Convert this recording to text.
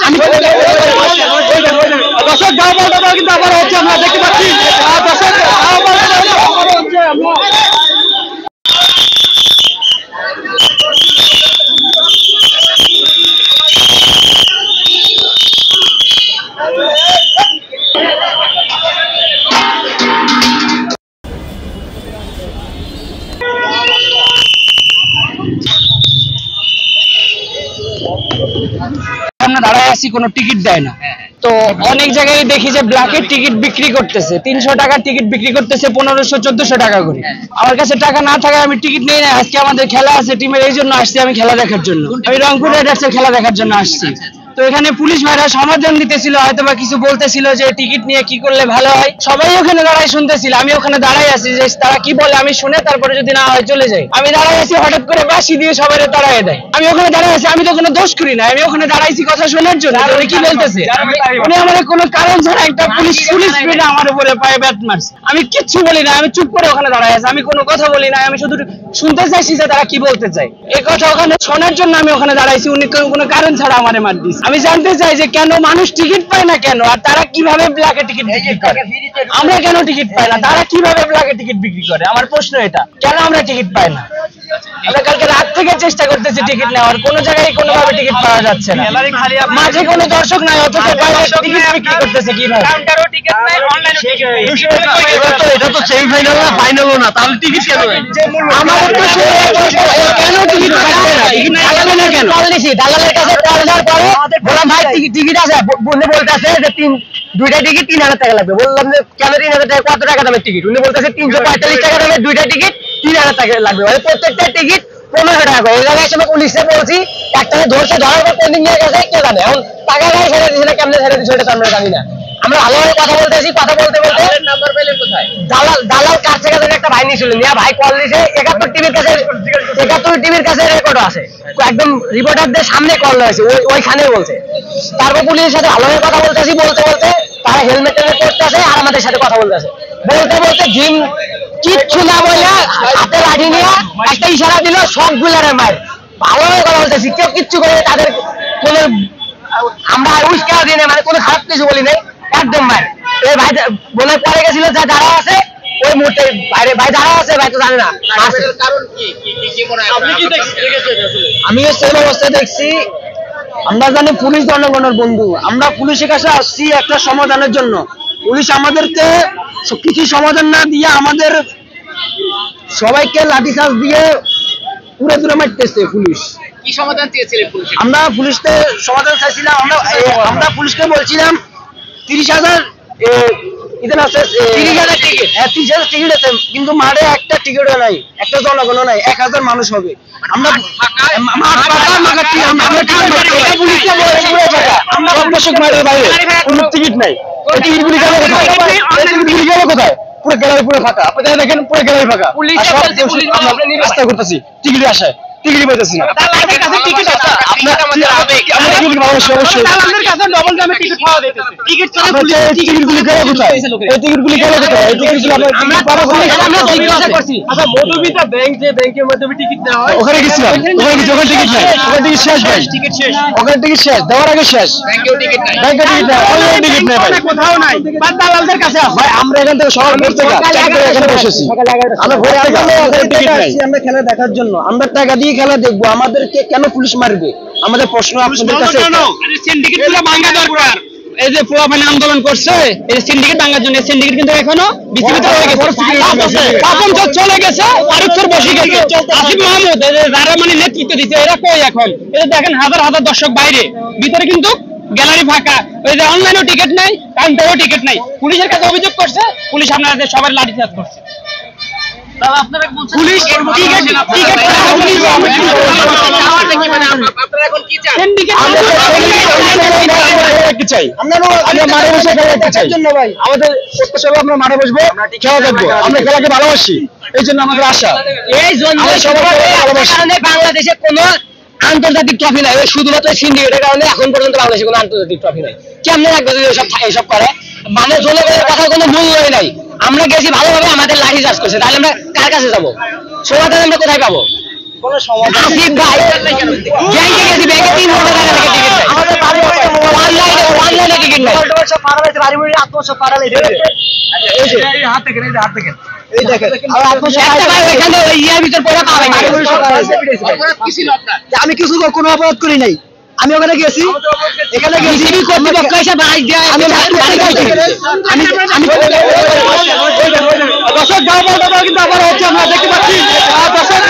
আমি দর্শক গাঁও পাল্টা কিন্তু আবার হচ্ছে, আমরা দেখতে পাচ্ছি দর্শক গাঁও পাল্টা হচ্ছে। আমরা দাঁড়ায় আছি, কোনো টিকিট দেয় না। তো অনেক জায়গায় দেখি যে ব্ল্যাকের টিকিট বিক্রি করতেছে, 300 টাকার টিকিট বিক্রি করতেছে 1500-1400 টাকা করে। আমার কাছে টাকা না থাকায় আমি টিকিট নেই না। আজকে আমাদের খেলা আছে টিমের, এই জন্য আসছি আমি খেলা দেখার জন্য। আমি রংপুর রাইডার্সের খেলা দেখার জন্য আসছি। তো এখানে পুলিশ ভাইরা সমাধান দিতেছিল, হয়তো বা কিছু বলতেছিল যে টিকিট নিয়ে কি করলে ভালো হয়। সবাই ওখানে দাঁড়ায় শুনতেছিল, আমি ওখানে দাঁড়াই আছি যে তারা কি বলে আমি শুনে তারপরে যদি না হয় চলে যাই। আমি দাঁড়াই আছি, হঠাৎ করে বাঁশি দিয়ে সবাই দাঁড়ায় দেয়। আমি ওখানে দাঁড়াই আছি, আমি তো কোনো দোষ করি না, আমি ওখানে দাঁড়াইছি কথা শোনার জন্য। উনি কি বলতেছে, উনি আমার কোনো কারণ ছাড়া একটা পুলিশ স্পিডে আমার উপরে পায়ে ব্যাট মারছে। আমি কিচ্ছু বলি না, আমি চুপ করে ওখানে দাঁড়াই আছি, আমি কোনো কথা বলি না। আমি শুধু শুনতে চাইছি যে তারা কি বলতে চায়, এই কথা ওখানে শোনার জন্য আমি ওখানে দাঁড়াইছি। উনি কোনো কারণ ছাড়া আমারে মার দিচ্ছে। আমি জানতে চাই যে কেন মানুষ টিকিট পায় না কেন, আর তারা কিভাবে ব্ল্যাকে টিকিট বিক্রি করে। আমরা কেন টিকিট পাই না, তারা কিভাবে ব্ল্যাকে টিকিট বিক্রি করে, আমার প্রশ্ন এটা। কেন আমরা টিকিট পাই না? আমরা কালকে রাত থেকে চেষ্টা করতেছি টিকিট নেওয়ার, কোনো জায়গায় কোনোভাবে টিকিট পাওয়া যাচ্ছে না। মাঝে কোনো দর্শক নাই, অথচ বাইরে টিকিট বিক্রি করতেছে কিভাবে? কাউন্টারও টিকিট নাই, অনলাইনে টিকিট। এটা তো সেমিফাইনাল না, ফাইনালও না, তাহলে টিকিট কেন? আমাদের তো কেন টিকিট পাচ্ছে না? টিকিট পাবে না কেন? দালালের কাছে কল দেওয়ার পরে বললাম ভাই টিকিট আছে, উনি বলতেছে যে দুইটা টিকিট 3000 টাকা লাগবে। বললাম যে কেন 3000 টাকা, কত টাকা দামের টিকিট? উনি বলতেছে 345 টাকা দামের দুইটা টিকিট 3000 টাকা লাগবে, মানে প্রত্যেকটা টিকিট 1500 টাকা করে। এই জায়গায় এসে পুলিশে বলছি, একটাকে ধরছে, ধরার পর পেন্ডিং নিয়ে গেছে, কে জানে এখন টাকা গায়ে ছেড়ে দিচ্ছে না, কেমনে ছেড়ে দিচ্ছে ওটা আমরা জানি না। আমরা ভালোভাবে কথা বলতেছি, কথা বলতে বলতে নাম্বার পেলেন কোথায়? দালাল কার থেকে একটা ভাই নিয়েছিল, নিয়ে ভাই কল দিয়েছে 71 টিভির কাছে রেকর্ড আছে, একদম রিপোর্টারদের সামনে কল হয়েছে, ওইখানে বলছে। তারপর পুলিশের সাথে ভালোভাবে কথা বলতেছি, বলতে বলতে তারা হেলমেট করতেছে আর আমাদের সাথে কথা বলতেছে। বলতে বলতে জিম কিচ্ছু না বলে হাতে লাঠি নিয়ে একটা ইশারা দিল, সবগুলারে মার। ভালোভাবে কথা বলতেছি, কেউ কিচ্ছু করে তাদের কোনো আমরা উস্কার দিই না, মানে কোনো খারাপ কিছু বলি নাই, একদম মার। এই ভাই বলে পরে গেছিল যা যারা আছে ওই মুহূর্তে বাইরে ভাই যারা আছে ভাই তো জানে না কারণ কি আপনি কি দেখেছেন? আমিও সেম অবস্থা দেখছি। আমরা জানি পুলিশ জনগণের বন্ধু, আমরা পুলিশের কাছে আসছি একটা সমাধানের জন্য। পুলিশ আমাদেরকে কিছু সমাধান না দিয়ে আমাদের সবাইকে লাঠিচার্জ দিয়ে পুরো দূরে মারতেছে। পুলিশ কি সমাধান চেয়েছিলেন? আমরা পুলিশকে সমাধান চাইছিলাম, আমরা পুলিশকে বলছিলাম 30,000 আছে, 30,000 টিকিট, 30,000 টিকিট আছে, কিন্তু মাঠে একটা টিকিটও নাই, একটা জনগণও নাই, 1000 মানুষ হবে। আমরা টিকিট নাই, টিকিটগুলি কোথায়? পুরো গ্যালারি পুরো ফাঁকা, আপনারা দেখেন পুরো গ্যালারি ফাঁকা। রাস্তা করতেছি, টিকিট আসে, টিকিট পাইতেছি না। ওখানে গেছিলাম, ওখানে টিকিট নাই, ওখানে টিকিট শেষ ভাই, ওখানে টিকিট শেষ, দেওয়ার আগে শেষ, ব্যাংকেও টিকিট নাই, অনলাইন টিকিট নাই ভাই, কোথাও নাই, দালালদের কাছে ভাই। আমরা এখান থেকে সকাল ভোর থেকে এখানে বসেছি, আমরা ভোর থেকে টিকিট নাই, আমরা খেলা দেখার জন্য, আমরা টাকা দিয়ে খেলা দেখবো, আমাদেরকে কেন পুলিশ মারবে? আমাদের প্রশ্ন আপনাদের কাছে। সিন্ডিকেটগুলো ভাঙা দরকার। এই যে পোলাপানি আন্দোলন করছে এই সিন্ডিকেট ভাঙার জন্য, সিন্ডিকেট কিন্তু এখনো বিসিবিতে রয়ে গেছে, পাপন তো চলে গেছে, আরিফের বসে গেছে, আসিফ মাহমুদ যারা মানে নেতৃত্ব দিচ্ছে এরা কই এখন? এটা দেখেন হাজার হাজার দর্শক বাইরে, ভিতরে কিন্তু গ্যালারি ফাঁকা। ওই যে অনলাইনেও টিকিট নাই, কাউন্টারেও টিকিট নাই। পুলিশের কাছে অভিযোগ করছে, পুলিশ আপনাদের সবার লাঠিচার্জ করছে। পুলিশ চাই আমরা মাঠে বসে খেলা দেখতে চাই, আমাদের প্রত্যাশা হলো আমরা মাঠে বসবো, খেলা দেখবো, আমরা খেলাকে ভালোবাসি, এই জন্য আমাদের আশা। এই জন্য বাংলাদেশে কোনো আন্তর্জাতিক ট্রফি নাই, শুধুমাত্র সিন্ডিকেটের কারণে এখন পর্যন্ত বাংলাদেশে কোনো আন্তর্জাতিক ট্রফি নাই। কেমন লাগবে এইসব করে? মানে জনগণের কথা কোনো মূল্যই নাই। আমরা গেছি ভালোভাবে, আমাদের লাঠি চার্জ করছে, তাহলে আমরা কার কাছে যাবো? সমাধান আমরা কোথায় পাবো? আসিফ ভাই ব্যাংকে গেছি, ব্যাংকে 3 ঘন্টা টাকা থেকে টিকিট সব ফাড়া লাইছে, বাড়ি বাড়ি আত্মসব ফাড়া লাইছে। এই যে হাত দেখেন, এই যে হাত দেখেন। এই দেখেন আর আত্মসব একটা ভাই ওইখানে ওই ইয়ার ভিতর পড়ে পাবে বাড়ি বাড়ি সব ফাড়া লাইছে। অপরাধ কি ছিল আপনার? আমি কিছু কোনো অপরাধ করি নাই, আমি ওখানে গেছি, এখানে গেছি বিসিবি কর্তৃপক্ষ এসে বাইক দিয়ে আমি বাড়ি খাইছি। দর্শক দাও কিন্তু আবার হচ্ছে, আমরা দেখতে পাচ্ছি দর্শক